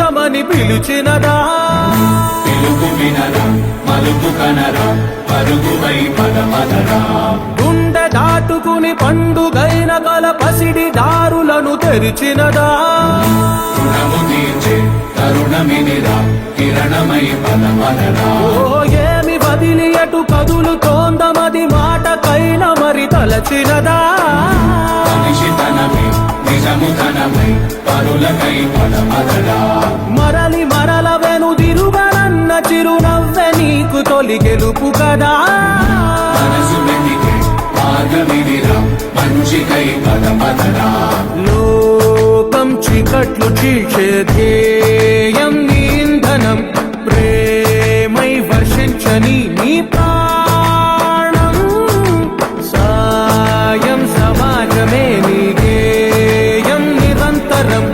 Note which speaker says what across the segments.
Speaker 1: కౌగిలించమని పిలిచినదా
Speaker 2: పిలుపు వినరా మలుపు కనరా పరుగువై పదమదరా
Speaker 1: గుండె దాటుకుని పండుగైన గల పసిడి దారులను తెరిచినదా
Speaker 2: రుణము తీర్చే తరుణమినిరా కిరణమై పదమదరా
Speaker 1: ఓ ఏమి వదిలి అటు కదులుతోందమది మాటకైన మరి తలచినదా
Speaker 2: మనిషితనమై నిజముతనమై పరులకై పదమదరా
Speaker 1: మరలి మరల వెనుదిరుగనన్న చిరునవ్వె నీకు తొలి గెలుపు కదా
Speaker 2: మనసు వెతికే మార్గమిదిరా మంచికై పదమదరా
Speaker 1: లోకం చీకట్లు చీల్చే ధ్యేయం నీ ఇంధనం ప్రేమై వర్షించని నీ ప్రాణం సాయం సమాజమే నీ గేయం నిరంతరం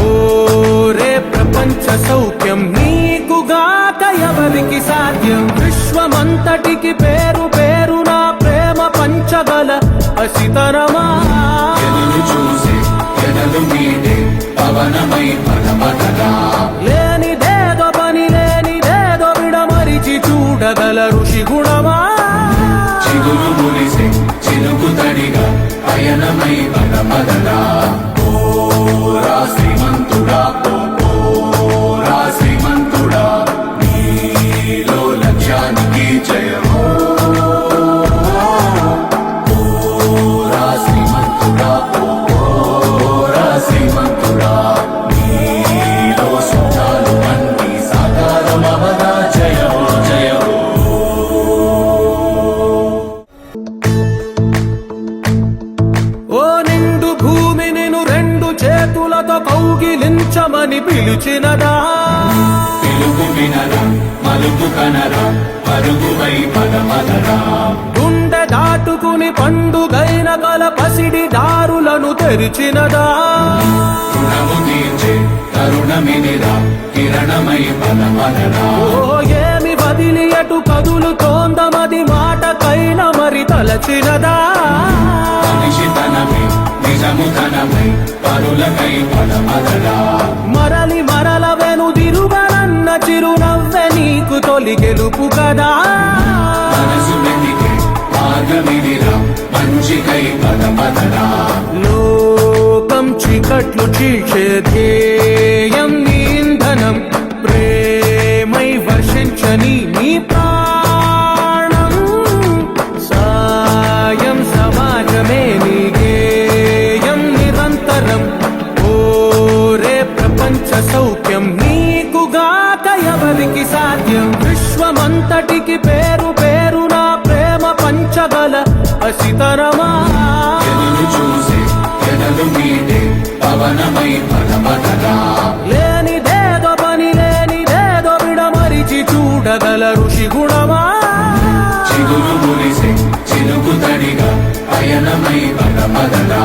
Speaker 1: ఓరే ప్రపంచ సౌఖ్యం నీకుగాక ఎవరికి సాధ్యం విశ్వమంతటికి పేరు పేరు నా ప్రేమ పంచగల అసితరమా
Speaker 2: ఎదురు చూసే ఎదలు మీడే పవనమై పదమదరా
Speaker 1: లేనిదేదో పని లేనిదేదో విడమరిచి చూడగల ఋషి గుణమా
Speaker 2: చిగురు మురిసే చిలుకు తడిగా పయనమై పదమదరా ఓరా శ్రీమంతుడా ఓరా శ్రీమంతుడా నీలో లక్ష్యానికి జయమో ఓరా శ్రీమంతుడా ఓరా శ్రీమంతుడా నీలో సుఖాలు అన్ని సాకారమవదా జయమో జయమో
Speaker 1: ఓ నిండు భూమి నిన్ను రెండు చేతులతో కౌగిలించమని పిలిచినదా
Speaker 2: పిలుపు వినరా మలుపు కనరా పరుగువై పదమదరా
Speaker 1: గుండె దాటుకుని పండుగైన గల పసిడి దారులను తెరిచినదా
Speaker 2: రుణము తీర్చే తరుణమినిరా కిరణమై పదమదరా
Speaker 1: ఓ ఏమి వదిలి అటు కదులుతోందమది మాటకైన మరి తలచినదా
Speaker 2: మనిషితనమై నిజముతనమై పరులకై పదమదరా
Speaker 1: మరలి మరల వెనుదిరుగనన్న చిరునవ్వె నీకు తొలి గెలుపు కదా
Speaker 2: మనసు వెతికే మార్గమిదిరా మంచికై పదమదరా
Speaker 1: లోకం చీకట్లు చీల్చే ధ్యేయం నీ ఇంధనం ప్రేమై వర్షించని నీ ప్రాణం సాయం సమాజమే నీ గేయం నిరంతరం ఓరే ప్రపంచ సౌఖ్యం నీకుగాక ఎవరికి సాధ్యం విశ్వమంతటికి పేరు పేరు నా ప్రేమ పంచగల అసితరమా
Speaker 2: ఎదురు చూసే ఎదలు మీడే పవనమై పదమదరా
Speaker 1: లేనిదేదో పని లేనిదేదో విడమరిచి చూడగల ఋషి గుణమా
Speaker 2: చిగురు మురిసే చిలుకు తడిగా పయనమై పదమదరా